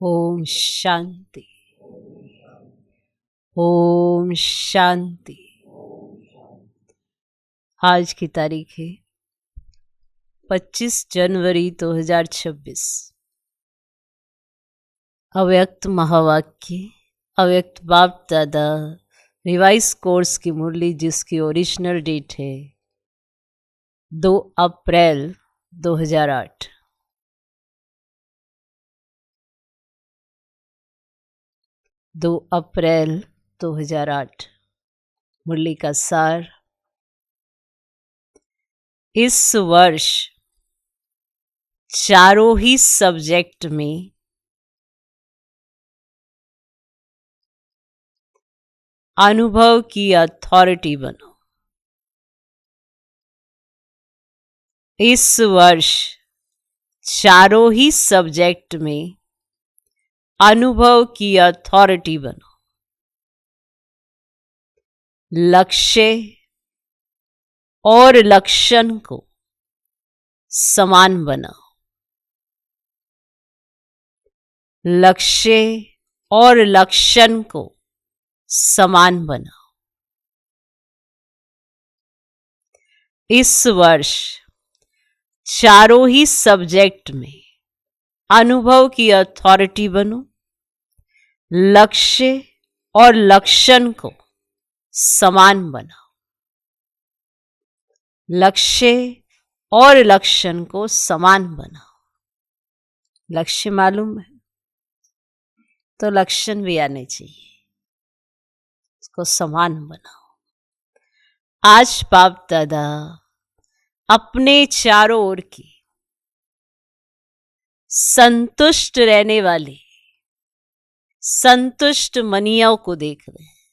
ओम शांति। ओम शांति। आज की तारीख है 25 जनवरी 2026। अव्यक्त महावाक्य, अव्यक्त बाप दादा रिवाइज कोर्स की मुरली, जिसकी ओरिजिनल डेट है 2 अप्रैल 2008। दो अप्रैल 2008। मुरली का सार। इस वर्ष चारों ही सब्जेक्ट में अनुभव की अथॉरिटी बनो। इस वर्ष चारों ही सब्जेक्ट में अनुभव की अथॉरिटी बनो। लक्ष्य और लक्षण को समान बनाओ। लक्ष्य और लक्षण को समान बनाओ। इस वर्ष चारों ही सब्जेक्ट में अनुभव की अथॉरिटी बनो। लक्ष्य और लक्षण को समान बनाओ। लक्ष्य और लक्षण को समान बनाओ। लक्ष्य मालूम है तो लक्षण भी आने चाहिए। इसको समान बनाओ। आज बाप दादा अपने चारों ओर की संतुष्ट रहने वाले संतुष्ट मनियों को देख रहे हैं।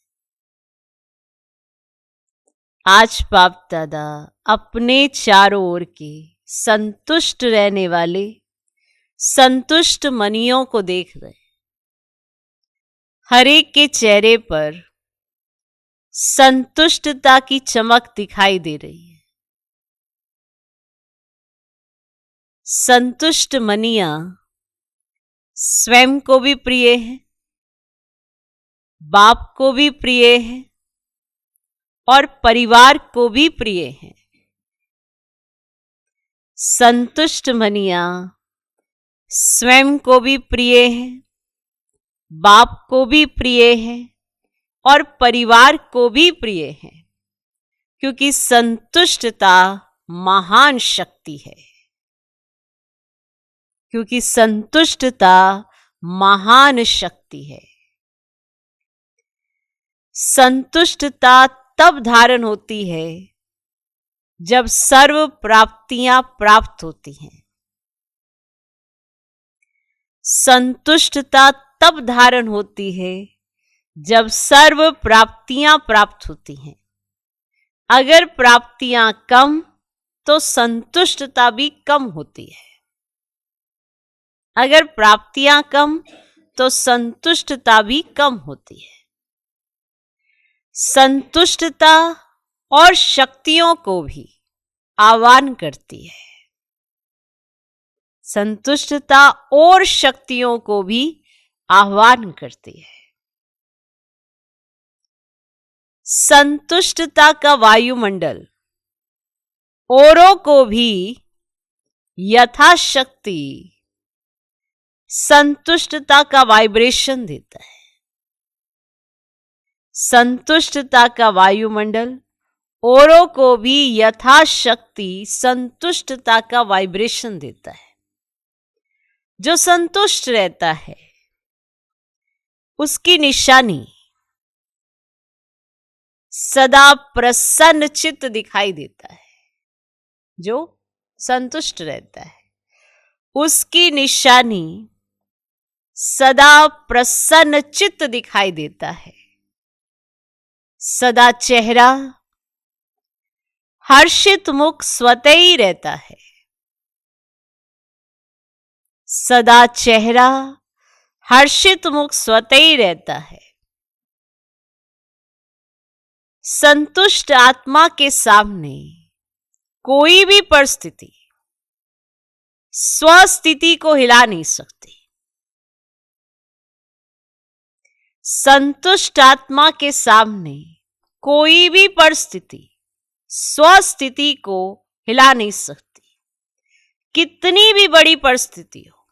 आज बाप दादा अपने चारों ओर के संतुष्ट रहने वाले संतुष्ट मनियों को देख रहे हैं। हर एक के चेहरे पर संतुष्टता की चमक दिखाई दे रही है। संतुष्ट मनिया स्वयं को भी प्रिय है, बाप को भी प्रिय है और परिवार को भी प्रिय है। संतुष्ट मनिया स्वयं को भी प्रिय है, बाप को भी प्रिय है और परिवार को भी प्रिय है, क्योंकि संतुष्टता महान शक्ति है। क्योंकि संतुष्टता महान शक्ति है। संतुष्टता तब धारण होती है जब सर्व प्राप्तियां प्राप्त होती हैं। संतुष्टता तब धारण होती है जब सर्व प्राप्तियां प्राप्त होती हैं। अगर प्राप्तियां कम तो संतुष्टता भी कम होती है। अगर प्राप्तियां कम तो संतुष्टता भी कम होती है। संतुष्टता और शक्तियों को भी आह्वान करती है। संतुष्टता और शक्तियों को भी आह्वान करती है। संतुष्टता का वायुमंडल औरों को भी यथाशक्ति संतुष्टता का वाइब्रेशन देता है। संतुष्टता का वायुमंडल औरों को भी यथाशक्ति संतुष्टता का वाइब्रेशन देता है। जो संतुष्ट रहता है उसकी निशानी सदा प्रसन्न चित्त दिखाई देता है। जो संतुष्ट रहता है उसकी निशानी सदा प्रसन्न चित्त दिखाई देता है। सदा चेहरा हर्षित मुख स्वतः ही रहता है। सदा चेहरा हर्षित मुख स्वतः ही रहता है। संतुष्ट आत्मा के सामने कोई भी परिस्थिति स्वस्थिति को हिला नहीं सकती। संतुष्ट आत्मा के सामने कोई भी परिस्थिति स्वस्थिति को हिला नहीं सकती, कितनी भी बड़ी परिस्थिति हो।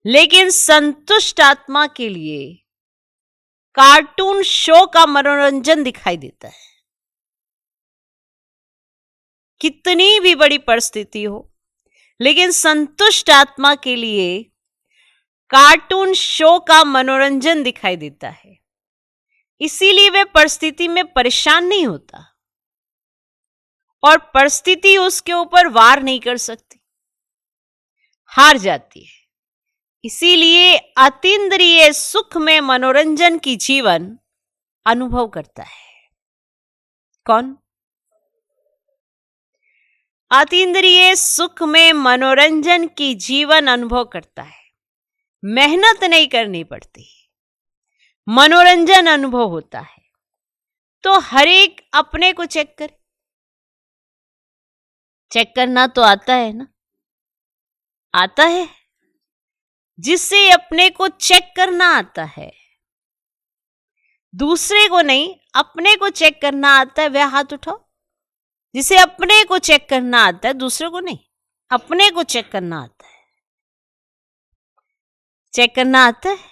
लेकिन संतुष्ट आत्मा के लिए कार्टून शो का मनोरंजन दिखाई देता है। कितनी भी बड़ी परिस्थिति हो, लेकिन संतुष्ट आत्मा के लिए कार्टून शो का मनोरंजन दिखाई देता है। इसीलिए वे परिस्थिति में परेशान नहीं होता और परिस्थिति उसके ऊपर वार नहीं कर सकती, हार जाती है। इसीलिए अतीन्द्रिय सुख में मनोरंजन की जीवन अनुभव करता है। कौन? अतीन्द्रिय सुख में मनोरंजन की जीवन अनुभव करता है। मेहनत नहीं करनी पड़ती, मनोरंजन अनुभव होता है। तो हर एक अपने को चेक करे। चेक करना तो आता है ना? आता है। जिससे अपने को चेक करना आता है, दूसरे को नहीं, अपने को चेक करना आता है, वह हाथ उठाओ। जिसे अपने को चेक करना आता है, दूसरे को नहीं, अपने को चेक करना आता है। चेक करना आता है?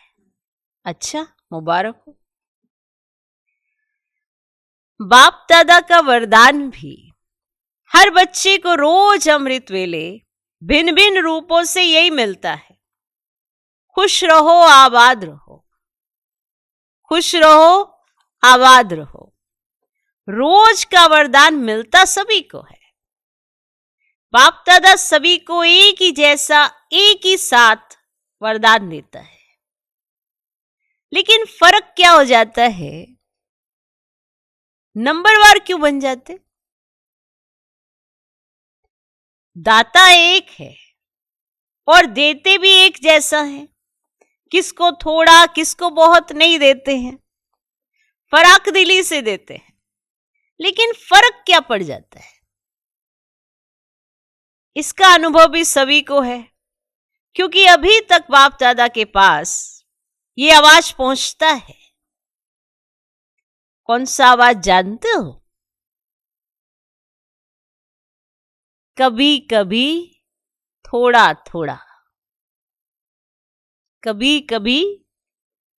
अच्छा, मुबारक हो। बाप दादा का वरदान भी हर बच्चे को रोज अमृत वेले भिन्न भिन्न रूपों से यही मिलता है। खुश रहो, आबाद रहो। खुश रहो, आबाद रहो। रोज का वरदान मिलता सभी को है। बाप दादा सभी को एक ही जैसा, एक ही साथ वरदान देता है। लेकिन फर्क क्या हो जाता है? नंबरवार क्यों बन जाते? दाता एक है और देते भी एक जैसा है। किसको थोड़ा, किसको बहुत नहीं देते हैं, फराक दिली से देते हैं। लेकिन फर्क क्या पड़ जाता है? इसका अनुभव भी सभी को है, क्योंकि अभी तक बाप दादा के पास ये आवाज पहुंचता है। कौन सा आवाज जानते हो? कभी कभी थोड़ा थोड़ा, कभी कभी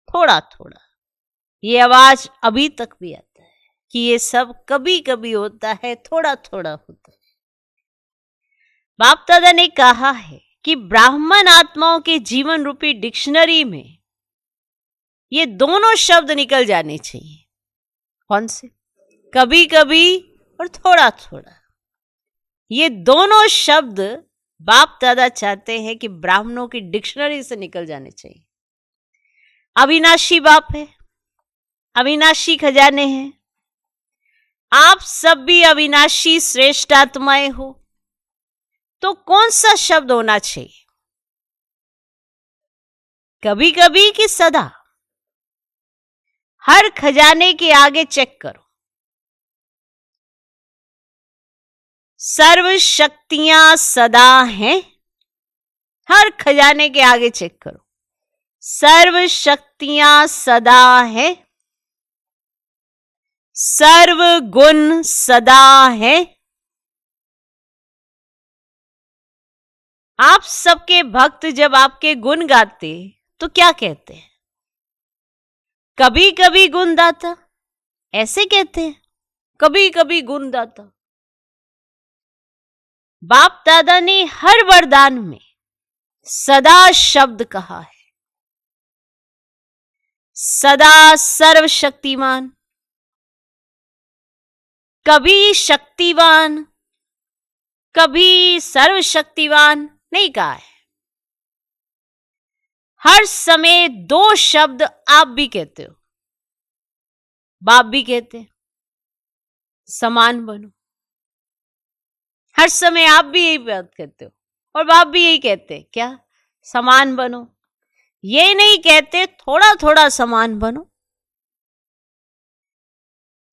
थोड़ा थोड़ा। ये आवाज अभी तक भी आता है कि ये सब कभी कभी होता है, थोड़ा थोड़ा होता है। बाप दादा ने कहा है कि ब्राह्मण आत्माओं के जीवन रूपी डिक्शनरी में ये दोनों शब्द निकल जाने चाहिए। कौन से? कभी कभी और थोड़ा थोड़ा। ये दोनों शब्द बाप दादा चाहते हैं कि ब्राह्मणों की डिक्शनरी से निकल जाने चाहिए। अविनाशी बाप है, अविनाशी खजाने हैं। आप सब भी अविनाशी श्रेष्ठ आत्माएं हो। तो कौन सा शब्द होना चाहिए? कभी कभी कि सदा? हर खजाने के आगे चेक करो। सर्व शक्तियां सदा हैं। हर खजाने के आगे चेक करो। सर्व शक्तियां सदा हैं। सर्व गुण सदा है। आप सबके भक्त जब आपके गुण गाते तो क्या कहते हैं? कभी कभी गुणदाता, ऐसे कहते हैं। कभी कभी गुणदाता। बाप दादा ने हर वरदान में सदा शब्द कहा है। सदा सर्वशक्तिमान, कभी शक्तिवान, कभी सर्वशक्तिवान नहीं कहा है। हर समय दो शब्द आप भी कहते हो, बाप भी कहते हैं, समान बनो। हर समय आप भी यही बात कहते हो और बाप भी यही कहते हैं, क्या? समान बनो। ये नहीं कहते थोड़ा थोड़ा समान बनो।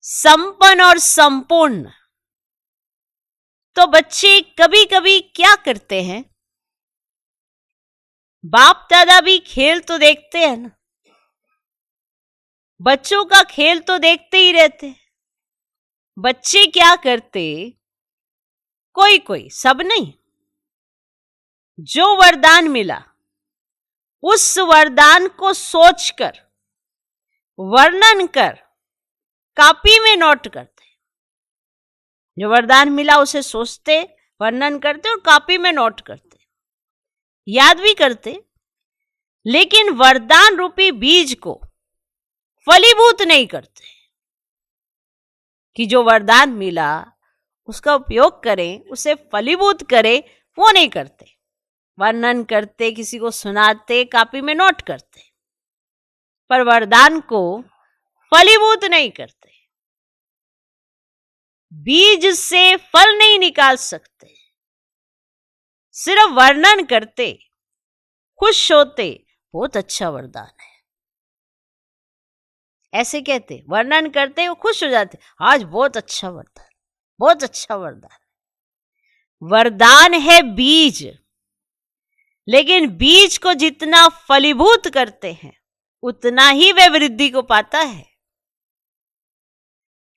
संपन्न और संपूर्ण। तो बच्चे कभी कभी क्या करते हैं? बाप दादा भी खेल तो देखते हैं ना, बच्चों का खेल तो देखते ही रहते। बच्चे क्या करते, कोई कोई, सब नहीं, जो वरदान मिला उस वरदान को सोचकर, वर्णन कर कॉपी में नोट करते। जो वरदान मिला उसे सोचते, वर्णन करते और कॉपी में नोट करते, याद भी करते। लेकिन वरदान रूपी बीज को फलीभूत नहीं करते कि जो वरदान मिला उसका उपयोग करें, उसे फलीभूत करें, वो नहीं करते। वर्णन करते, किसी को सुनाते, कॉपी में नोट करते, पर वरदान को फलीभूत नहीं करते। बीज से फल नहीं निकाल सकते, सिर्फ वर्णन करते, खुश होते, बहुत अच्छा वरदान है, ऐसे कहते। वर्णन करते वो खुश हो जाते, आज बहुत अच्छा वरदान, बहुत अच्छा वरदान। वरदान है बीज, लेकिन बीज को जितना फलीभूत करते हैं उतना ही वह वृद्धि को पाता है।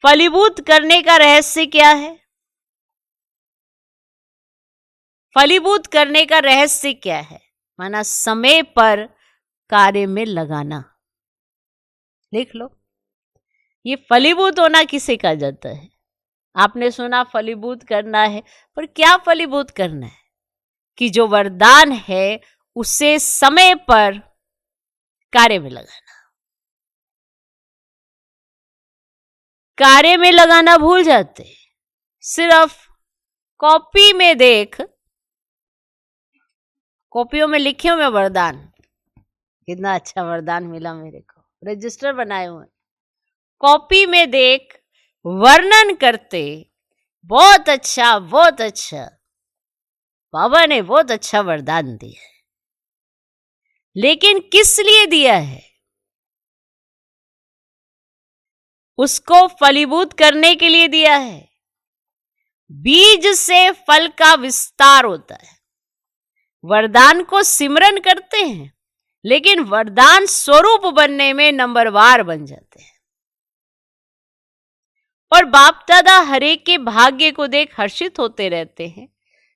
फलीभूत करने का रहस्य क्या है? फलीभूत करने का रहस्य क्या है? माना समय पर कार्य में लगाना। लिख लो, ये फलीभूत होना किसे कहा जाता है? आपने सुना फलीभूत करना है, पर क्या फलीभूत करना है? कि जो वरदान है उसे समय पर कार्य में लगाना। कार्य में लगाना भूल जाते, सिर्फ कॉपी में देख, कॉपियों में लिखे हुए वरदान, कितना अच्छा वरदान मिला मेरे को, रजिस्टर बनाए हुए, कॉपी में देख, वर्णन करते, बहुत अच्छा, बहुत अच्छा, बाबा ने बहुत अच्छा वरदान दिया है। लेकिन किस लिए दिया है? उसको फलीभूत करने के लिए दिया है। बीज से फल का विस्तार होता है। वरदान को सिमरन करते हैं, लेकिन वरदान स्वरूप बनने में नंबरवार बन जाते हैं। और बाप दादा हरेक के भाग्य को देख हर्षित होते रहते हैं,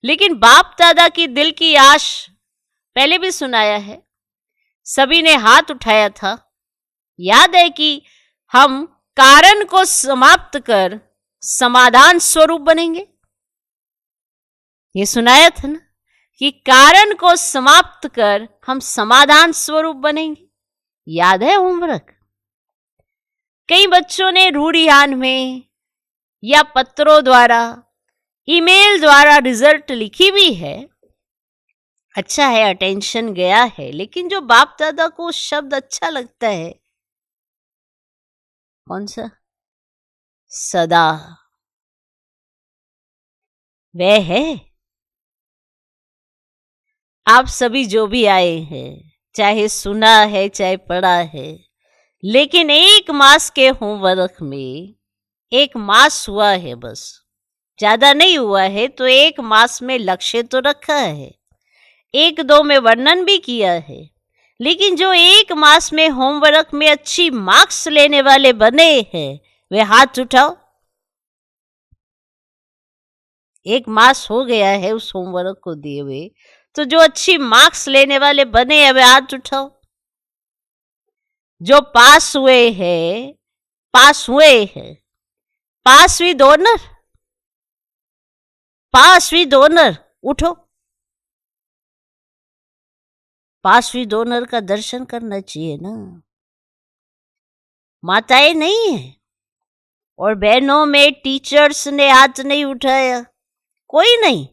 लेकिन बाप दादा की दिल की आश पहले भी सुनाया है, सभी ने हाथ उठाया था। याद है कि हम कारण को समाप्त कर समाधान स्वरूप बनेंगे, ये सुनाया था ना, कि कारण को समाप्त कर हम समाधान स्वरूप बनेंगे। याद है होमवर्क? कई बच्चों ने रूढ़ियान में या पत्रों द्वारा, ईमेल द्वारा रिजल्ट लिखी भी है, अच्छा है, अटेंशन गया है। लेकिन जो बाप दादा को शब्द अच्छा लगता है, कौन सा? सदा, वह है। आप सभी जो भी आए हैं, चाहे सुना है चाहे पढ़ा है, लेकिन एक मास के होमवर्क में, एक मास हुआ है बस, ज्यादा नहीं हुआ है, तो एक मास में लक्ष्य तो रखा है, एक दो में वर्णन भी किया है। लेकिन जो एक मास में होमवर्क में अच्छी मार्क्स लेने वाले बने हैं, वे हाथ उठाओ। एक मास हो गया है उस होमवर्क को दिए हुए, तो जो अच्छी मार्क्स लेने वाले बने हैं वे हाथ उठाओ। जो पास हुए हैं, पास हुए हैं, pass with honour, pass with honour, उठो। पास विद ऑनर का दर्शन करना चाहिए ना। माताएं नहीं है और बहनों में टीचर्स ने हाथ नहीं उठाया, कोई नहीं,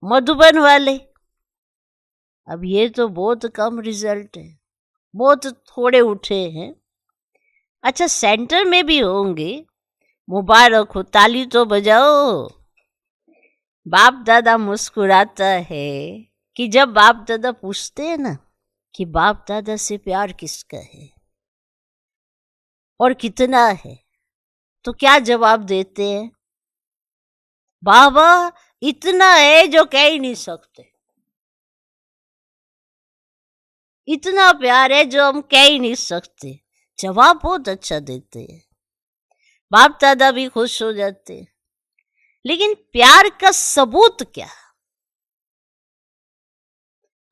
मधुबन वाले। अब ये तो बहुत कम रिजल्ट है, बहुत थोड़े उठे हैं। अच्छा, सेंटर में भी होंगे, मुबारक हो, ताली तो बजाओ। बाप दादा मुस्कुराता है कि जब बाप दादा पूछते हैं ना कि बाप दादा से प्यार किसका है और कितना है, तो क्या जवाब देते हैं? बाबा इतना है जो कह ही नहीं सकते, इतना प्यार है जो हम कह ही नहीं सकते। जवाब बहुत अच्छा देते हैं, बाप दादा भी खुश हो जाते हैं। लेकिन प्यार का सबूत क्या?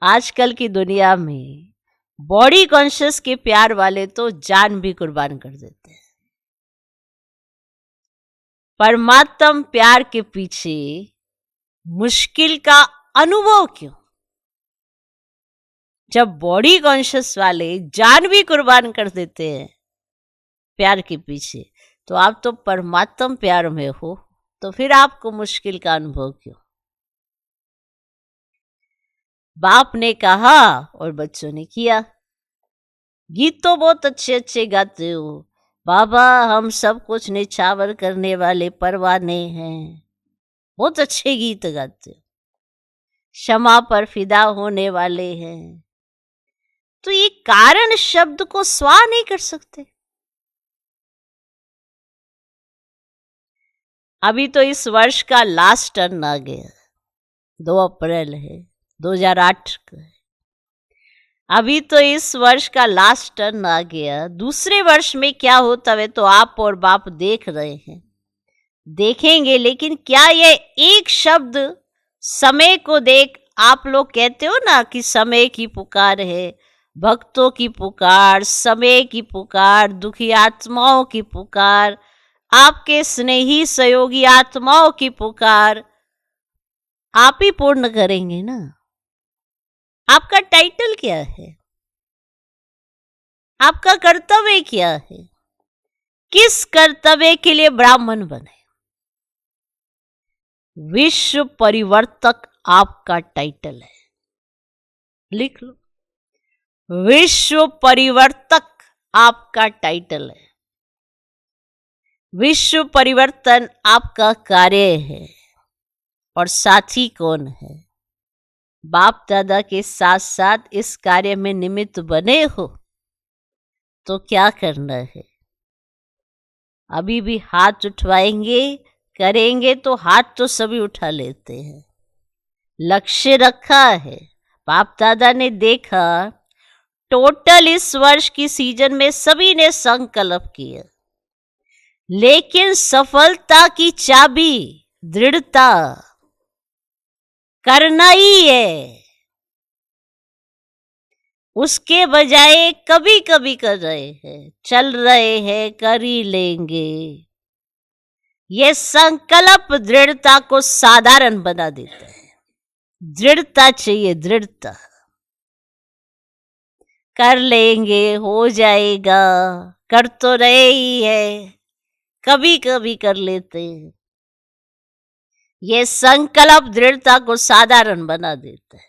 आजकल की दुनिया में बॉडी कॉन्शियस के प्यार वाले तो जान भी कुर्बान कर देते हैं। परमात्म प्यार के पीछे मुश्किल का अनुभव क्यों? जब बॉडी कॉन्शियस वाले जान भी कुर्बान कर देते हैं प्यार के पीछे, तो आप तो परमात्म प्यार में हो, तो फिर आपको मुश्किल का अनुभव क्यों? बाप ने कहा और बच्चों ने किया। गीत तो बहुत अच्छे अच्छे गाते हो बाबा, हम सब कुछ निछावर करने वाले परवाने हैं। बहुत अच्छे गीत गाते हो, क्षमा पर फिदा होने वाले हैं। तो ये कारण शब्द को स्वा नहीं कर सकते? अभी तो इस वर्ष का लास्ट टर्न आ गया, 2 अप्रैल है 2008 का। अभी तो इस वर्ष का लास्ट टर्न आ गया। दूसरे वर्ष में क्या होता है तो आप और बाप देख रहे हैं, देखेंगे। लेकिन क्या ये एक शब्द समय को देख, आप लोग कहते हो ना कि समय की पुकार है, भक्तों की पुकार, समय की पुकार, दुखी आत्माओं की पुकार, आपके स्नेही सहयोगी आत्माओं की पुकार आप ही पूर्ण करेंगे ना। आपका टाइटल क्या है? आपका कर्तव्य क्या है? किस कर्तव्य के लिए ब्राह्मण बने? विश्व परिवर्तक आपका टाइटल है, लिख लो। विश्व परिवर्तक आपका टाइटल है। विश्व परिवर्तन आपका कार्य है। और साथी कौन है? बाप दादा के साथ साथ इस कार्य में निमित्त बने हो तो क्या करना है? अभी भी हाथ उठवाएंगे, करेंगे तो हाथ तो सभी उठा लेते हैं। लक्ष्य रखा है, बाप दादा ने देखा, टोटल इस वर्ष की सीजन में सभी ने संकल्प किया, लेकिन सफलता की चाबी दृढ़ता, करना ही है। उसके बजाय कभी कभी कर रहे हैं, चल रहे हैं, कर ही लेंगे। ये संकल्प दृढ़ता को साधारण बना देता है। दृढ़ता चाहिए, दृढ़ता। कर लेंगे, हो जाएगा, कर तो रहे ही है, कभी कभी कर लेते हैं। ये संकल्प दृढ़ता को साधारण बना देता है।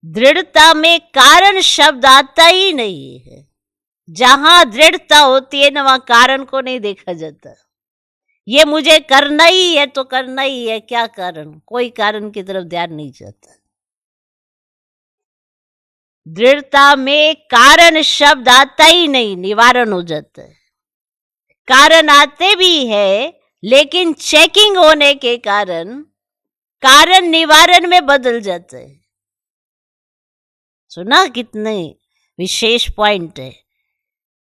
दृढ़ता में कारण शब्द आता ही नहीं है। जहां दृढ़ता होती है ना, वहां कारण को नहीं देखा जाता। ये मुझे करना ही है तो करना ही है, क्या कारण? कोई कारण की तरफ ध्यान नहीं जाता। दृढ़ता में कारण शब्द आता ही नहीं, निवारण हो जाता है। कारण आते भी है, लेकिन चेकिंग होने के कारण कारण निवारण में बदल जाता है। सुना कितने विशेष पॉइंट है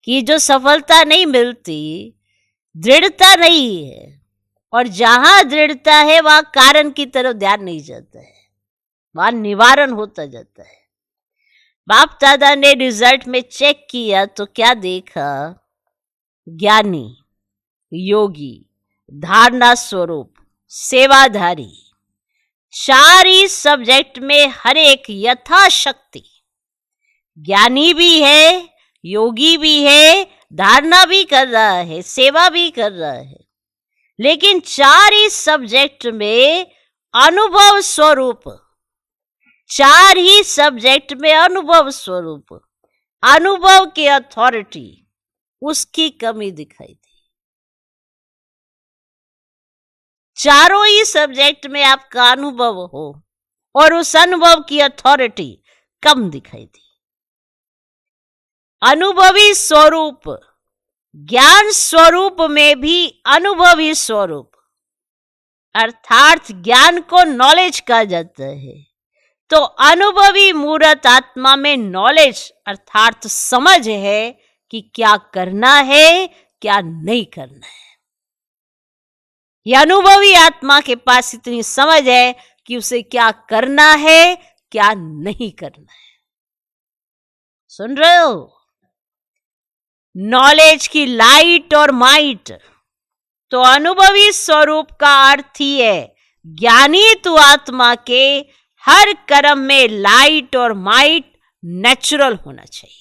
कि जो सफलता नहीं मिलती, दृढ़ता नहीं है, और जहां दृढ़ता है वहां कारण की तरफ ध्यान नहीं जाता है, वहां निवारण होता जाता है। बाप दादा ने रिजल्ट में चेक किया तो क्या देखा? ज्ञानी, योगी, धारणा स्वरूप, सेवाधारी, 4 ही सब्जेक्ट में हर एक यथाशक्ति, ज्ञानी भी है, योगी भी है, धारणा भी कर रहा है, सेवा भी कर रहा है, लेकिन 4 ही सब्जेक्ट में अनुभव स्वरूप, 4 ही सब्जेक्ट में अनुभव स्वरूप, अनुभव की अथॉरिटी, उसकी कमी दिखाई दी। चारों ही सब्जेक्ट में आपका अनुभव हो और उस अनुभव की अथॉरिटी कम दिखाई दी। अनुभवी स्वरूप, ज्ञान स्वरूप में भी अनुभवी स्वरूप, अर्थात ज्ञान को नॉलेज कहा जाता है, तो अनुभवी मूर्त आत्मा में नॉलेज अर्थात समझ है कि क्या करना है, क्या नहीं करना है। यह अनुभवी आत्मा के पास इतनी समझ है कि उसे क्या करना है, क्या नहीं करना है। सुन रहे हो? नॉलेज की लाइट और माइट। तो अनुभवी स्वरूप का अर्थ ही है ज्ञानी तू आत्मा के हर कर्म में लाइट और माइट नेचुरल होना चाहिए।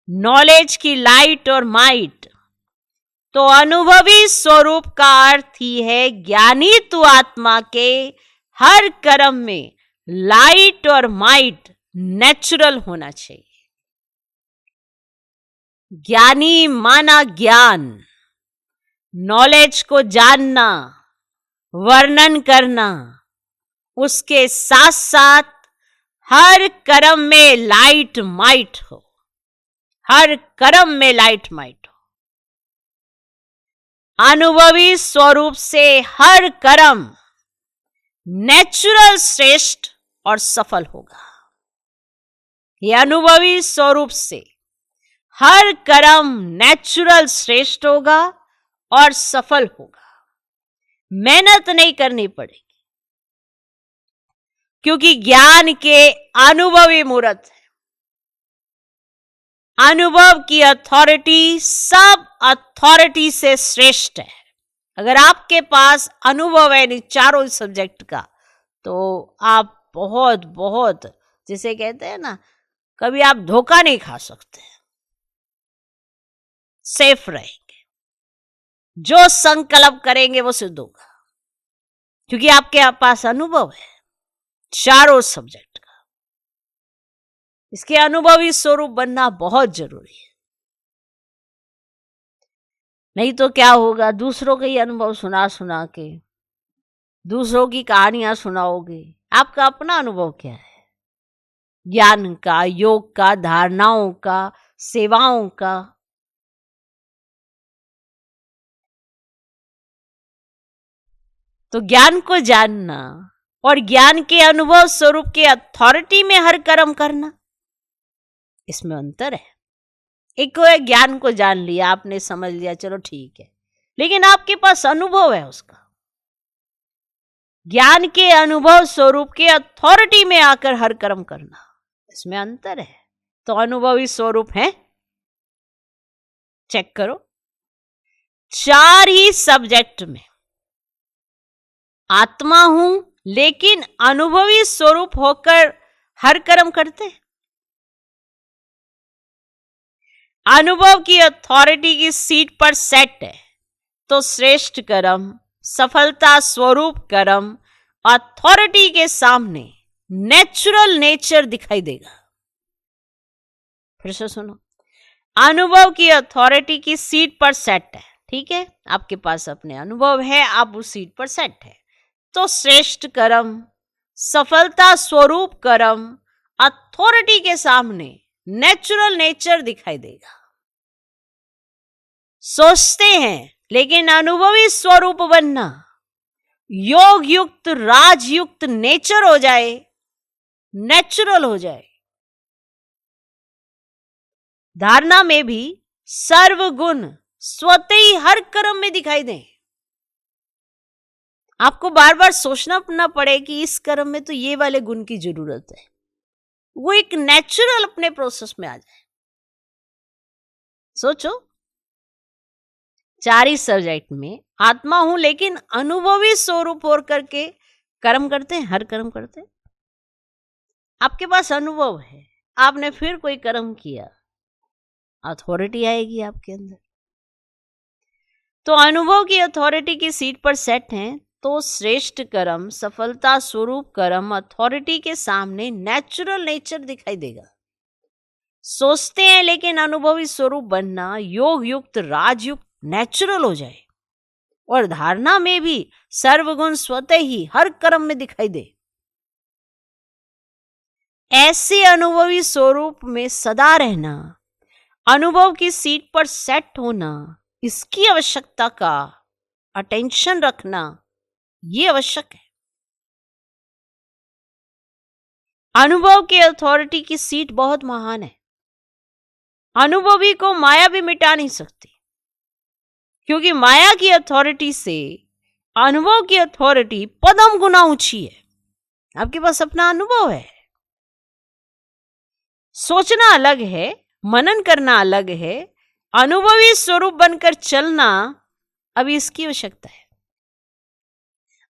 नॉलेज की लाइट और माइट। तो अनुभवी स्वरूप का अर्थ ही है ज्ञानी तू आत्मा के हर कर्म में लाइट और माइट नेचुरल होना चाहिए। ज्ञानी माना ज्ञान, नॉलेज को जानना, वर्णन करना, उसके साथ साथ हर कर्म में लाइट माइट हो, हर कर्म में लाइट माइट हो। अनुभवी स्वरूप से हर कर्म नेचुरल श्रेष्ठ और सफल होगा। यह अनुभवी स्वरूप से हर कर्म नेचुरल श्रेष्ठ होगा और सफल होगा। मेहनत नहीं करनी पड़ेगी क्योंकि ज्ञान के अनुभवी मूर्त है। अनुभव की अथॉरिटी सब अथॉरिटी से श्रेष्ठ है। अगर आपके पास अनुभव है इन चारों सब्जेक्ट का तो आप बहुत बहुत जिसे कहते हैं ना, कभी आप धोखा नहीं खा सकते, सेफ रहेंगे। जो संकल्प करेंगे वो सिद्ध होगा क्योंकि आपके पास अनुभव है चारों सब्जेक्ट का। इसके अनुभवी स्वरूप बनना बहुत जरूरी है। नहीं तो क्या होगा, दूसरों के ही अनुभव सुना सुना के दूसरों की कहानियां सुनाओगे, आपका अपना अनुभव क्या है? ज्ञान का, योग का, धारणाओं का, सेवाओं का। तो ज्ञान को जानना और ज्ञान के अनुभव स्वरूप के अथॉरिटी में हर कर्म करना, इसमें अंतर है। एक को है ज्ञान को जान लिया, आपने समझ लिया, चलो ठीक है, लेकिन आपके पास अनुभव है उसका। ज्ञान के अनुभव स्वरूप के अथॉरिटी में आकर हर कर्म करना, इसमें अंतर है। तो अनुभवी स्वरूप है, चेक करो, चार ही सब्जेक्ट में आत्मा हूं लेकिन अनुभवी स्वरूप होकर हर कर्म करते हैं। अनुभव की अथॉरिटी की सीट पर सेट है तो श्रेष्ठ कर्म, सफलता स्वरूप कर्म अथॉरिटी के सामने नेचुरल नेचर दिखाई देगा। फिर से सुनो, अनुभव की अथॉरिटी की सीट पर सेट है, ठीक है, आपके पास अपने अनुभव है, आप उस सीट पर सेट है, तो श्रेष्ठ कर्म, सफलता स्वरूप कर्म अथॉरिटी के सामने नेचुरल नेचर दिखाई देगा। सोचते हैं लेकिन अनुभवी स्वरूप बनना, योग युक्त, राजयुक्त नेचर हो जाए, नेचुरल हो जाए। धारणा में भी सर्वगुण स्वतः ही हर कर्म में दिखाई दें। आपको बार बार सोचना ना पड़े कि इस कर्म में तो ये वाले गुण की जरूरत है, वो एक नेचुरल अपने प्रोसेस में आ जाए। सोचो, चार ही सब्जेक्ट में आत्मा हूं लेकिन अनुभवी स्वरूप हो करके कर्म करते हैं, हर कर्म करते हैं। आपके पास अनुभव है, आपने फिर कोई कर्म किया, अथॉरिटी आएगी आपके अंदर। तो अनुभव की अथॉरिटी की सीट पर सेट हैं तो श्रेष्ठ कर्म, सफलता स्वरूप कर्म अथॉरिटी के सामने नेचुरल नेचर दिखाई देगा। सोचते हैं लेकिन अनुभवी स्वरूप बनना, योग युक्त, राजयुक्त नेचुरल हो जाए और धारणा में भी सर्वगुण स्वतः ही हर कर्म में दिखाई दे। ऐसे अनुभवी स्वरूप में सदा रहना, अनुभव की सीट पर सेट होना, इसकी आवश्यकता का अटेंशन रखना ये आवश्यक है। अनुभव की अथॉरिटी की सीट बहुत महान है। अनुभवी को माया भी मिटा नहीं सकती, क्योंकि माया की अथॉरिटी से अनुभव की अथॉरिटी पदम गुना ऊंची है। आपके पास अपना अनुभव है। सोचना अलग है, मनन करना अलग है, अनुभवी स्वरूप बनकर चलना अभी इसकी आवश्यकता है।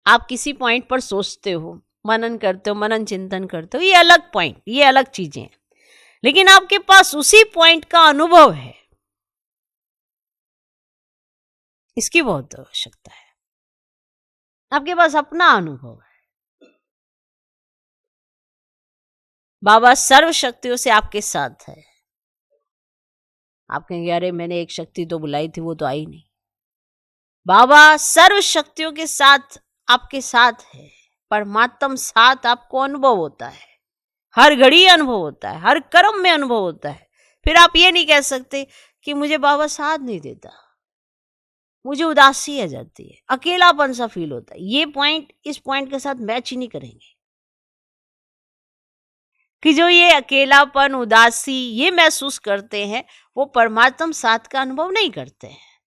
आप किसी पॉइंट पर सोचते हो, मनन करते हो, मनन चिंतन करते हो, ये अलग पॉइंट, ये अलग चीजें हैं, लेकिन आपके पास उसी पॉइंट का अनुभव है, इसकी बहुत आवश्यकता है। आपके पास अपना अनुभव है। बाबा सर्व शक्तियों से आपके साथ है। आप कहेंगे अरे मैंने एक शक्ति तो बुलाई थी, वो तो आई नहीं। बाबा सर्व शक्तियों के साथ आपके साथ है। परमात्म साथ आपको अनुभव होता है, हर घड़ी अनुभव होता है, हर कर्म में अनुभव होता है। फिर आप ये नहीं कह सकते कि मुझे बाबा साथ नहीं देता, मुझे उदासी आ जाती है, अकेलापन सा फील होता है। ये पॉइंट इस पॉइंट के साथ मैच ही नहीं करेंगे कि जो ये अकेलापन, उदासी ये महसूस करते हैं, वो परमात्म साथ का अनुभव नहीं करते हैं।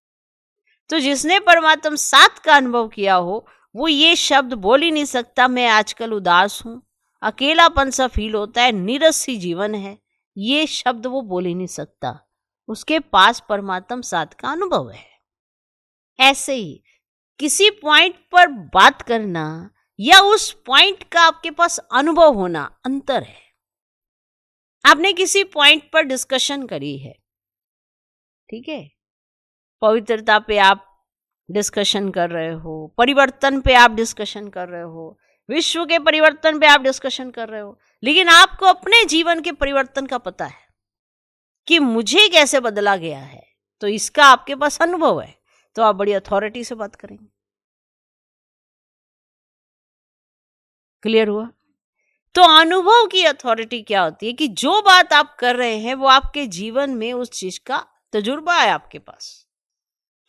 तो जिसने परमात्म साथ का अनुभव किया हो, वो ये शब्द बोल ही नहीं सकता मैं आजकल उदास हूं, अकेलापन सा फील होता है, नीरस सी जीवन है, ये शब्द वो बोल ही नहीं सकता। उसके पास परमात्म साथ का अनुभव है। ऐसे ही किसी पॉइंट पर बात करना या उस पॉइंट का आपके पास अनुभव होना अंतर है। आपने किसी पॉइंट पर डिस्कशन करी है, ठीक है, पवित्रता पे आप डिस्कशन कर रहे हो, परिवर्तन पे आप डिस्कशन कर रहे हो, विश्व के परिवर्तन पे आप डिस्कशन कर रहे हो, लेकिन आपको अपने जीवन के परिवर्तन का पता है कि मुझे कैसे बदला गया है, तो इसका आपके पास अनुभव है, तो आप बड़ी अथॉरिटी से बात करेंगे। क्लियर हुआ? तो अनुभव की अथॉरिटी क्या होती है कि जो बात आप कर रहे हैं वो आपके जीवन में उस चीज का तजुर्बा है आपके पास।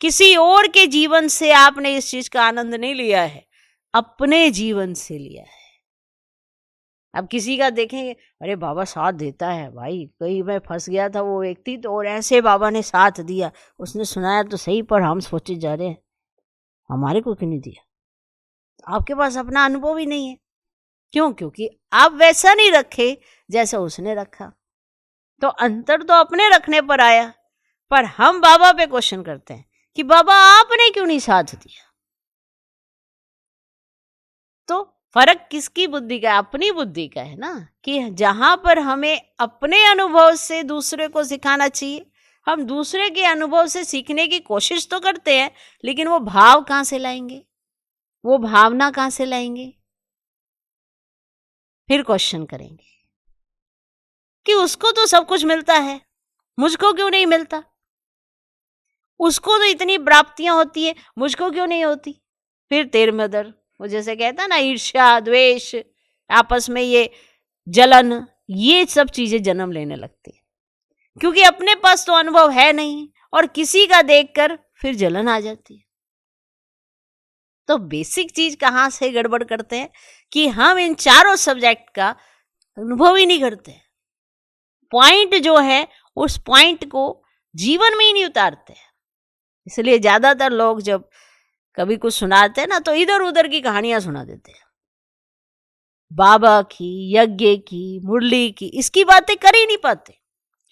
किसी और के जीवन से आपने इस चीज का आनंद नहीं लिया है, अपने जीवन से लिया है। अब किसी का देखेंगे, अरे बाबा साथ देता है भाई, कहीं मैं फंस गया था वो व्यक्ति तो और ऐसे बाबा ने साथ दिया, उसने सुनाया तो सही, पर हम सोचे जा रहे हैं हमारे को क्यों नहीं दिया। आपके पास अपना अनुभव ही नहीं है। क्यों? क्योंकि आप वैसा नहीं रखे जैसा उसने रखा। तो अंतर तो अपने रखने पर आया, पर हम बाबा पे क्वेश्चन करते हैं कि बाबा आपने क्यों नहीं साथ दिया। तो फर्क किसकी बुद्धि का है? अपनी बुद्धि का है ना, कि जहां पर हमें अपने अनुभव से दूसरे को सिखाना चाहिए, हम दूसरे के अनुभव से सीखने की कोशिश तो करते हैं, लेकिन वो भाव कहां से लाएंगे, वो भावना कहां से लाएंगे। फिर क्वेश्चन करेंगे कि उसको तो सब कुछ मिलता है, मुझको क्यों नहीं मिलता। उसको तो इतनी प्राप्तियां होती है, मुझको क्यों नहीं होती। फिर तेर मदर, वो जैसे कहता ना, ईर्ष्या, द्वेष, आपस में ये जलन, ये सब चीजें जन्म लेने लगती है, क्योंकि अपने पास तो अनुभव है नहीं और किसी का देखकर फिर जलन आ जाती है। तो बेसिक चीज कहां से गड़बड़ करते हैं कि हम इन चारों सब्जेक्ट का अनुभव ही नहीं करते। पॉइंट जो है उस पॉइंट को जीवन में ही नहीं उतारते। इसलिए ज्यादातर लोग जब कभी कुछ सुनाते हैं ना, तो इधर उधर की कहानियां सुना देते हैं, बाबा की, यज्ञ की, मुरली की, इसकी बातें कर ही नहीं पाते।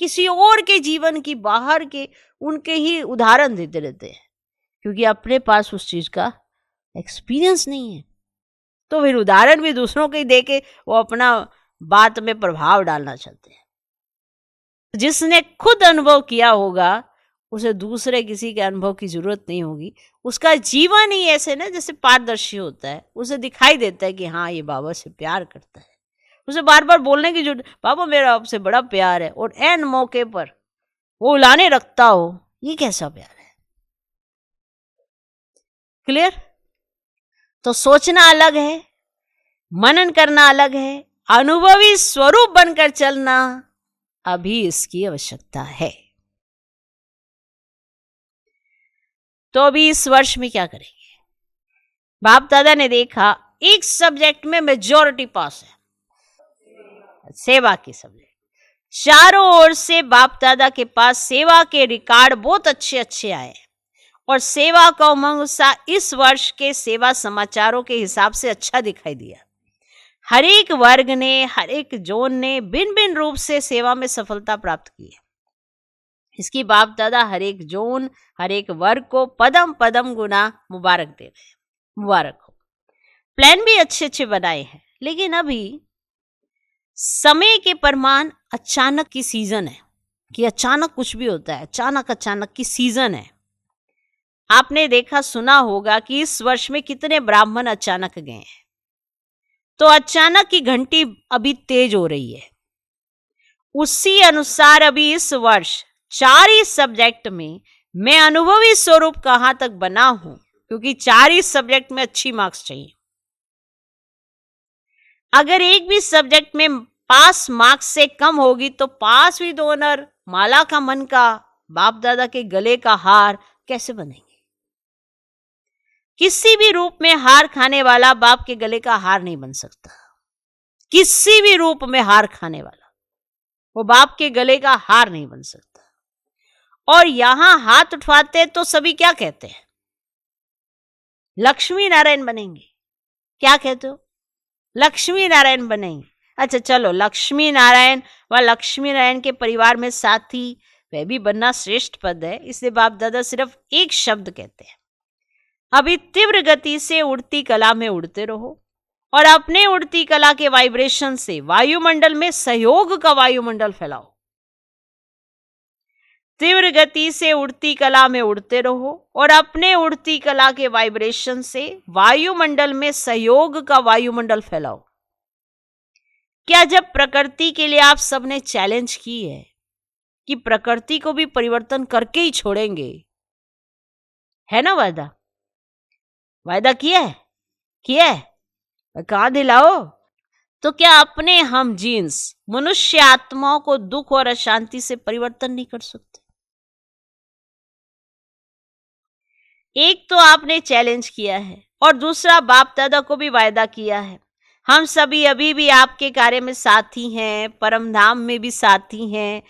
किसी और के जीवन की, बाहर के उनके ही उदाहरण देते रहते हैं, क्योंकि अपने पास उस चीज का एक्सपीरियंस नहीं है। तो फिर उदाहरण भी दूसरों के ही देके वो अपना बात में प्रभाव डालना चाहते हैं। जिसने खुद अनुभव किया होगा उसे दूसरे किसी के अनुभव की जरूरत नहीं होगी। उसका जीवन ही ऐसे ना जैसे पारदर्शी होता है, उसे दिखाई देता है कि हाँ ये बाबा से प्यार करता है। उसे बार बार बोलने की जरूरत, बाबा मेरा आपसे बड़ा प्यार है, और एन मौके पर वो उलाने रखता हो, ये कैसा प्यार है। क्लियर? तो सोचना अलग है, मनन करना अलग है, अनुभवी स्वरूप बनकर चलना अभी इसकी आवश्यकता है। तो अभी इस वर्ष में क्या करेंगे? बाप दादा ने देखा एक सब्जेक्ट में मेजॉरिटी पास है, सेवा की सब्जेक्ट। चारों ओर से बाप दादा के पास सेवा के रिकॉर्ड बहुत अच्छे अच्छे आए और सेवा का उमंग उत्साह इस वर्ष के सेवा समाचारों के हिसाब से अच्छा दिखाई दिया। हर एक वर्ग ने, हर एक जोन ने भिन्न भिन्न रूप से सेवा में सफलता प्राप्त की है। इसकी बाप दादा हर एक जोन, हर एक वर्ग को पदम पदम गुना मुबारक दे रहे हैं। मुबारक हो। प्लान भी अच्छे अच्छे बनाए हैं, लेकिन अभी समय के परमान अचानक की सीजन है कि अचानक कुछ भी होता है, अचानक अचानक की सीजन है। आपने देखा सुना होगा कि इस वर्ष में कितने ब्राह्मण अचानक गए हैं, तो अचानक की घंटी अभी तेज हो रही है। उसी अनुसार अभी इस वर्ष 4 ही सब्जेक्ट में मैं अनुभवी स्वरूप कहां तक बना हूं, क्योंकि 4 ही सब्जेक्ट में अच्छी मार्क्स चाहिए। अगर एक भी सब्जेक्ट में पास मार्क्स से कम होगी तो 5वीं ऑनर, माला का मन का, बाप दादा के गले का हार कैसे बनेंगे? किसी भी रूप में हार खाने वाला बाप के गले का हार नहीं बन सकता। किसी भी रूप में हार खाने वाला वो बाप के गले का हार नहीं बन सकता। और यहां हाथ उठवाते तो सभी क्या कहते हैं? लक्ष्मी नारायण बनेंगे। क्या कहते हो? लक्ष्मी नारायण बनेंगे। अच्छा चलो, लक्ष्मी नारायण व लक्ष्मी नारायण के परिवार में साथी, वह भी बनना श्रेष्ठ पद है, इसलिए बाप दादा सिर्फ एक शब्द कहते हैं, अभी तीव्र गति से उड़ती कला में उड़ते रहो और अपने उड़ती कला के वाइब्रेशन से वायुमंडल में सहयोग का वायुमंडल फैलाओ। तीव्र गति से उड़ती कला में उड़ते रहो और अपने उड़ती कला के वाइब्रेशन से वायुमंडल में सहयोग का वायुमंडल फैलाओ। क्या जब प्रकृति के लिए आप सबने चैलेंज की है कि प्रकृति को भी परिवर्तन करके ही छोड़ेंगे, है ना? वायदा किया है? किया है? कहां दिलाओ? तो क्या अपने हम जीन्स मनुष्य आत्माओं को दुख और अशांति से परिवर्तन नहीं कर सकते? एक तो आपने चैलेंज किया है और दूसरा बाप दादा को भी वायदा किया है। हम सभी अभी भी आपके कार्य में साथी हैं, परम धाम में भी साथी हैं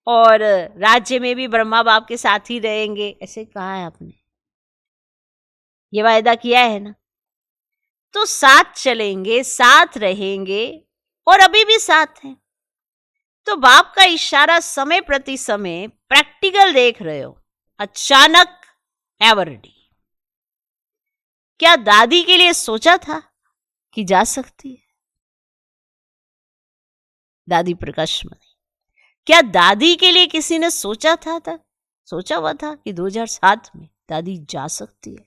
और राज्य में भी ब्रह्मा बाप के साथ ही रहेंगे, ऐसे कहा है आपने। ये वायदा किया है ना? तो साथ चलेंगे, साथ रहेंगे और अभी भी साथ हैं। तो बाप का इशारा समय प्रति समय प्रैक्टिकल देख रहे हो, अचानक एवरडी। क्या दादी के लिए सोचा था कि जा सकती है? दादी प्रकाश मणि, क्या दादी के लिए किसी ने सोचा था? सोचा हुआ था कि 2007 में दादी जा सकती है?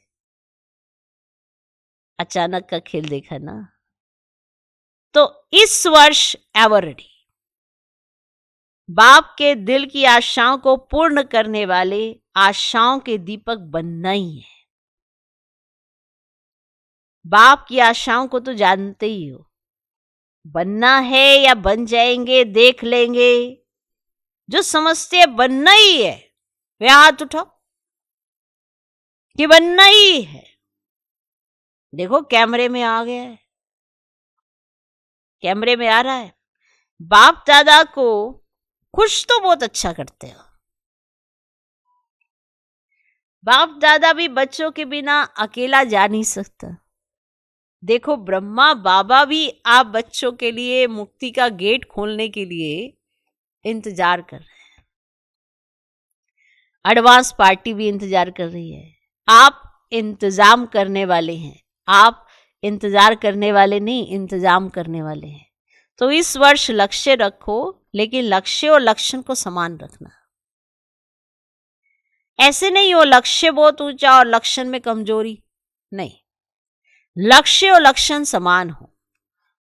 अचानक का खेल देखा ना? तो इस वर्ष एवरडी बाप के दिल की आशाओं को पूर्ण करने वाले आशाओं के दीपक बनना ही है। बाप की आशाओं को तो जानते ही हो, बनना है या बन जाएंगे देख लेंगे। जो समझते हैं बनना ही है वे हाथ उठाओ कि बनना ही है। देखो कैमरे में आ गया है, कैमरे में आ रहा है। बाप दादा को खुश तो बहुत अच्छा करते हो। बाप दादा भी बच्चों के बिना अकेला जा नहीं सकता। देखो ब्रह्मा बाबा भी आप बच्चों के लिए मुक्ति का गेट खोलने के लिए इंतजार कर रहे हैं। एडवांस पार्टी भी इंतजार कर रही है। आप इंतजाम करने वाले हैं। आप इंतजार करने वाले नहीं, इंतजाम करने वाले हैं। तो इस वर्ष लक्ष्य रखो, लेकिन लक्ष्य और लक्षण को समान रखना। ऐसे नहीं हो लक्ष्य बहुत ऊंचा और लक्षण में कमजोरी, नहीं। लक्ष्य और लक्षण समान हो।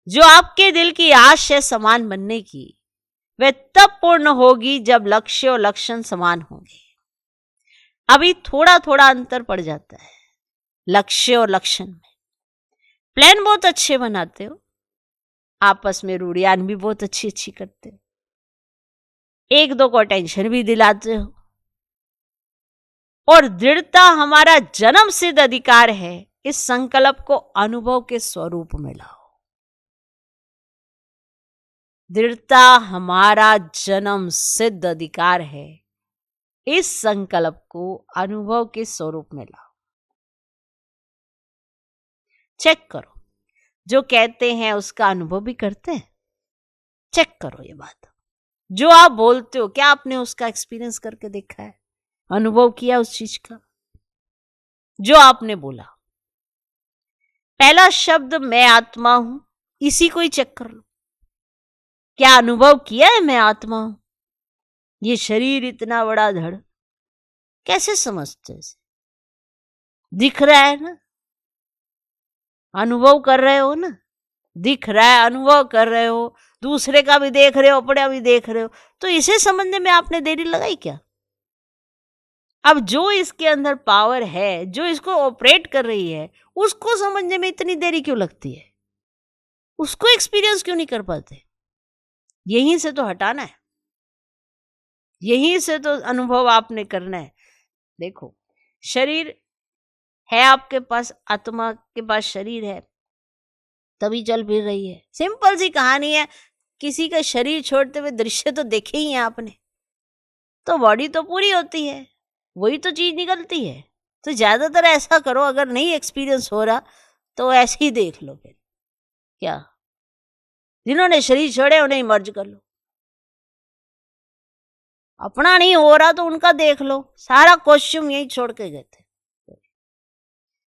जो आपके दिल की आश है समान बनने की, वह तब पूर्ण होगी जब लक्ष्य और लक्षण समान होंगे। अभी थोड़ा थोड़ा अंतर पड़ जाता है लक्ष्य और लक्षण में। प्लान बहुत अच्छे बनाते हो, आपस में रूढ़ियान भी बहुत अच्छी अच्छी करते हो, एक दो को टेंशन भी दिलाते हो। और दृढ़ता हमारा जन्म सिद्ध अधिकार है इस संकल्प को अनुभव के स्वरूप में लाओ। दृढ़ता हमारा जन्म सिद्ध अधिकार है। इस संकल्प को अनुभव के स्वरूप में लाओ। चेक करो, जो कहते हैं उसका अनुभव भी करते हैं। चेक करो ये बात। जो आप बोलते हो क्या आपने उसका एक्सपीरियंस करके देखा है, अनुभव किया उस चीज का? जो आपने बोला, पहला शब्द मैं आत्मा हूं, इसी को ही चेक कर लो। क्या अनुभव किया है मैं आत्मा हूं? ये शरीर इतना बड़ा धड़, कैसे समझते हो इसे? दिख रहा है ना, अनुभव कर रहे हो ना, दिख रहा है, अनुभव कर रहे हो, दूसरे का भी देख रहे हो, अपना भी देख रहे हो, तो इसे समझने में आपने देरी लगाई क्या? अब जो इसके अंदर पावर है, जो इसको ऑपरेट कर रही है, उसको समझने में इतनी देरी क्यों लगती है? उसको एक्सपीरियंस क्यों नहीं कर पाते? यहीं से तो हटाना है, यहीं से तो अनुभव आपने करना है। देखो, शरीर है आपके पास, आत्मा के पास शरीर है, तभी चल फिर रही है। सिंपल सी कहानी है। किसी का शरीर छोड़ते हुए दृश्य तो देखे ही है आपने, तो बॉडी तो पूरी होती है, वही तो चीज निकलती है। तो ज्यादातर ऐसा करो, अगर नहीं एक्सपीरियंस हो रहा तो ऐसे ही देख लो। फिर क्या, जिन्होंने शरीर छोड़े उन्हें मर्ज कर लो। अपना नहीं हो रहा तो उनका देख लो। सारा कॉस्ट्यूम यही छोड़ के गए थे,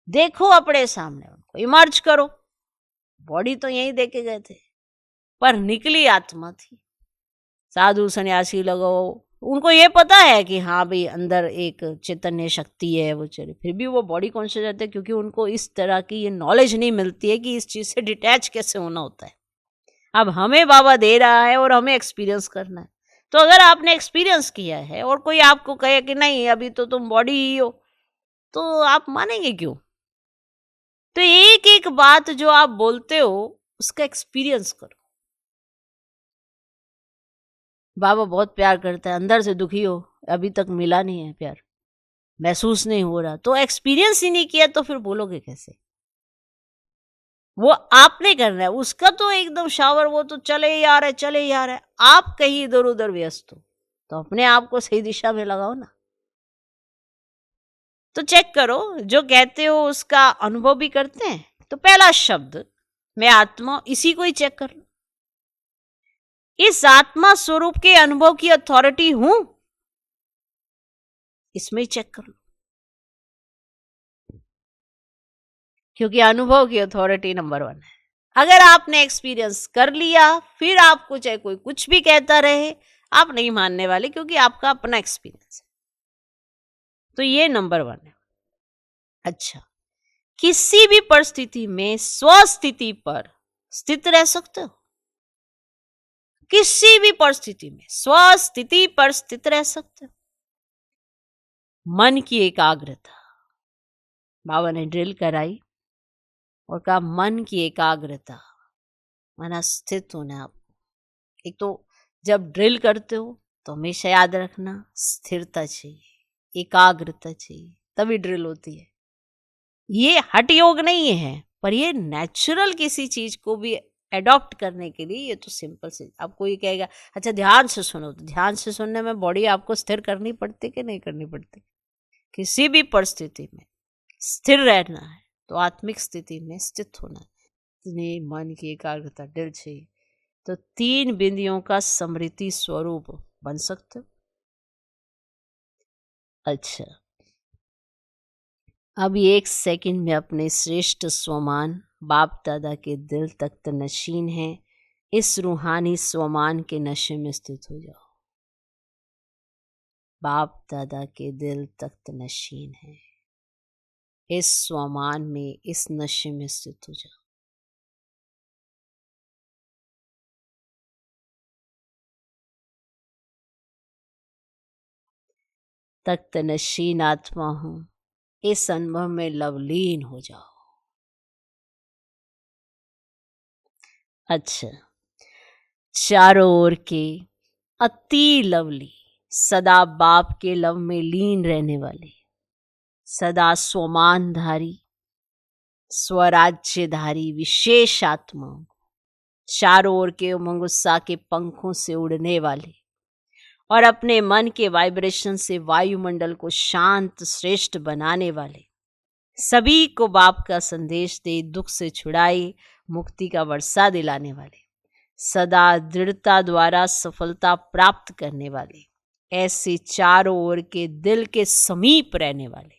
देखो अपने सामने, उनको इमर्ज करो। बॉडी तो यही दे के गए थे, पर निकली आत्मा थी। साधु सन्यासी लगाओ, उनको ये पता है कि हाँ भाई अंदर एक चैतन्य शक्ति है, वो चले, फिर भी वो बॉडी कॉन्शियस रहते हैं, क्योंकि उनको इस तरह की ये नॉलेज नहीं मिलती है कि इस चीज से डिटैच कैसे होना होता है। अब हमें बाबा दे रहा है और हमें एक्सपीरियंस करना है। तो अगर आपने एक्सपीरियंस किया है और कोई आपको कहे कि नहीं अभी तो तुम बॉडी ही हो, तो आप मानेंगे क्यों? तो एक एक बात जो आप बोलते हो उसका एक्सपीरियंस करो। बाबा बहुत प्यार करता है, अंदर से दुखी हो, अभी तक मिला नहीं है प्यार, महसूस नहीं हो रहा, तो एक्सपीरियंस ही नहीं किया तो फिर बोलोगे कैसे? वो आपने करना है, उसका तो एकदम शावर, वो तो चले ही आ रहा है, चले ही आ रहा है। आप कहीं इधर उधर व्यस्त हो, तो अपने आप को सही दिशा में लगाओ ना। तो चेक करो, जो कहते हो उसका अनुभव भी करते हैं। तो पहला शब्द मैं आत्मा, इसी को ही चेक कर लो। इस आत्मा स्वरूप के अनुभव की अथॉरिटी हूं, इसमें ही चेक कर लो। क्योंकि अनुभव की अथॉरिटी नंबर 1 है। अगर आपने एक्सपीरियंस कर लिया, फिर आपको चाहे कोई कुछ भी कहता रहे, आप नहीं मानने वाले, क्योंकि आपका अपना एक्सपीरियंस है। तो ये नंबर 1 है। अच्छा, किसी भी परिस्थिति में स्वस्थिति पर स्थित रह सकते हो। किसी भी परिस्थिति में स्वस्थिति पर स्थित रह सकते हो। मन की एकाग्रता, बाबा ने ड्रिल कराई और कहा मन की एकाग्रता, माना स्थित होना। आपको एक तो जब ड्रिल करते हो तो हमेशा याद रखना स्थिरता चाहिए, एकाग्रता चाहिए, तभी ड्रिल होती है। ये हठ योग नहीं है, पर ये नेचुरल किसी चीज को भी एडॉप्ट करने के लिए, ये तो सिंपल से आपको ये कहेगा अच्छा ध्यान से सुनो, तो ध्यान से सुनने में बॉडी आपको स्थिर करनी पड़ती कि नहीं करनी पड़ती? किसी भी परिस्थिति में स्थिर रहना है तो आत्मिक स्थिति में स्थित होना है। मन की एकाग्रता, दिल चाहिए। तो 3 बिंदियों का समृद्धि स्वरूप बन सकते हो। अच्छा, अब 1 सेकंड में अपने श्रेष्ठ स्वमान बाप दादा के दिल तख्त नशीन है, इस रूहानी स्वमान के नशे में स्थित हो जाओ। बाप दादा के दिल तख्त नशीन है, इस स्वमान में, इस नशे में स्थित हो जाओ। तख्त नशीन आत्मा हूं, इस अनुभव में लवलीन हो जाओ। अच्छा, चारों ओर के अति लवली, सदा बाप के लव में लीन रहने वाले, सदा स्वमानधारी, स्वराज्यधारी विशेष आत्माओं को, चारों ओर के उमंग उत्साह के पंखों से उड़ने वाले और अपने मन के वाइब्रेशन से वायुमंडल को शांत श्रेष्ठ बनाने वाले सभी को बाप का संदेश दे दुख से छुड़ाए मुक्ति का वर्षा दिलाने वाले, सदा दृढ़ता द्वारा सफलता प्राप्त करने वाले, ऐसे चारों ओर के दिल के समीप रहने वाले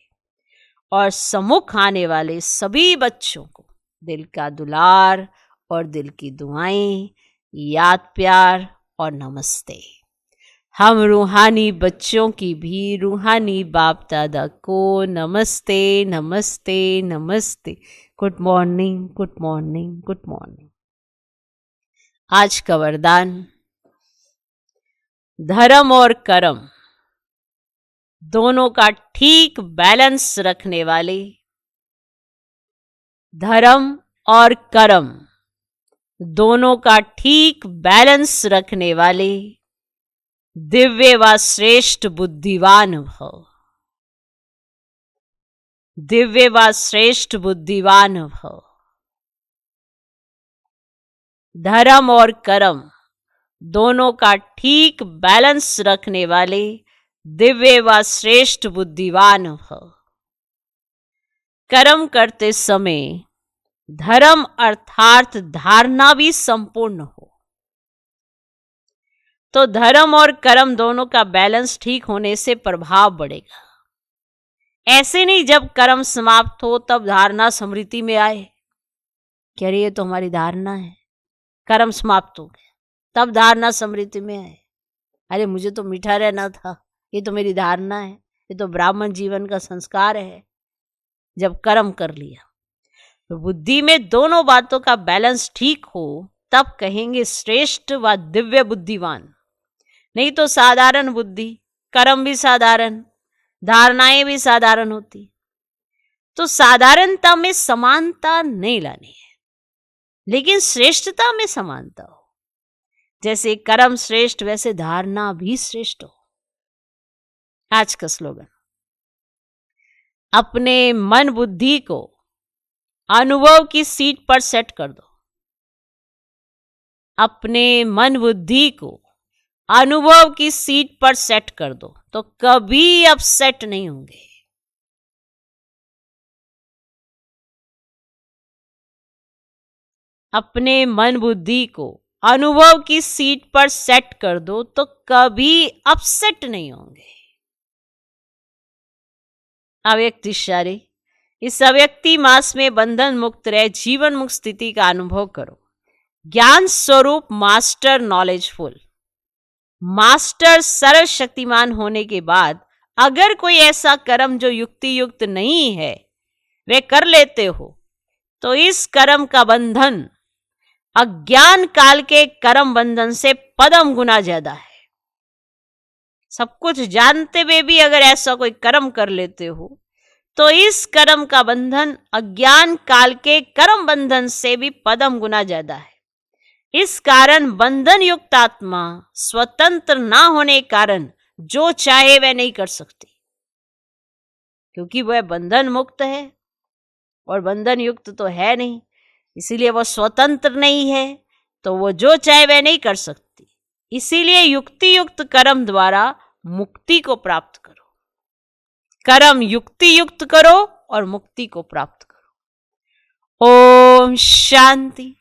और सम्मुख आने वाले सभी बच्चों को दिल का दुलार और दिल की दुआएं, याद प्यार और नमस्ते। हम रूहानी बच्चों की भी रूहानी बाप दादा को नमस्ते नमस्ते नमस्ते। Good morning good morning good morning. आज का वरदान, धर्म और कर्म दोनों का ठीक बैलेंस रखने वाले, धर्म और कर्म दोनों का ठीक बैलेंस रखने वाले दिव्य व श्रेष्ठ बुद्धिवान भव, दिव्य व श्रेष्ठ बुद्धिवान भव। धर्म और कर्म दोनों का ठीक बैलेंस रखने वाले दिव्य व श्रेष्ठ बुद्धिवान भव। कर्म करते समय धर्म अर्थात धारणा भी संपूर्ण हो, तो धर्म और कर्म दोनों का बैलेंस ठीक होने से प्रभाव बढ़ेगा। ऐसे नहीं जब कर्म समाप्त हो तब धारणा स्मृति में आए कि अरे ये तो हमारी धारणा है, कर्म समाप्त हो गया तब धारणा स्मृति में आए, अरे मुझे तो मीठा रहना था, ये तो मेरी धारणा है, ये तो ब्राह्मण जीवन का संस्कार है। जब कर्म कर लिया तो बुद्धि में दोनों बातों का बैलेंस ठीक हो तब कहेंगे श्रेष्ठ व दिव्य बुद्धिवान। नहीं तो साधारण बुद्धि, कर्म भी साधारण, धारणाएं भी साधारण होती। तो साधारणता में समानता नहीं लानी है, लेकिन श्रेष्ठता में समानता हो। जैसे कर्म श्रेष्ठ वैसे धारणा भी श्रेष्ठ हो। आज का स्लोगन, अपने मन बुद्धि को अनुभव की सीट पर सेट कर दो। अपने मन बुद्धि को अनुभव की सीट पर सेट कर दो तो कभी अपसेट नहीं होंगे। अपने मन बुद्धि को अनुभव की सीट पर सेट कर दो तो कभी अपसेट नहीं होंगे। अव्यक्तिशाली, इस अव्यक्ति मास में बंधन मुक्त रह जीवन मुक्त स्थिति का अनुभव करो। ज्ञान स्वरूप मास्टर नॉलेजफुल, मास्टर सरल शक्तिमान होने के बाद अगर कोई ऐसा कर्म जो युक्ति युक्त नहीं है वे कर लेते हो तो इस कर्म का बंधन अज्ञान काल के कर्म बंधन से पदम गुना ज्यादा है। सब कुछ जानते हुए भी अगर ऐसा कोई कर्म कर लेते हो तो इस कर्म का बंधन अज्ञान काल के कर्म बंधन से भी पदम गुना ज्यादा है। इस कारण बंधन युक्त आत्मा स्वतंत्र ना होने कारण जो चाहे वह नहीं कर सकती, क्योंकि वह बंधन मुक्त है और बंधन युक्त तो है नहीं, इसीलिए वह स्वतंत्र नहीं है, तो वो जो चाहे वह नहीं कर सकती। इसीलिए युक्ति युक्त कर्म द्वारा मुक्ति को प्राप्त करो। कर्म युक्ति युक्त करो और मुक्ति को प्राप्त करो। ओम शांति।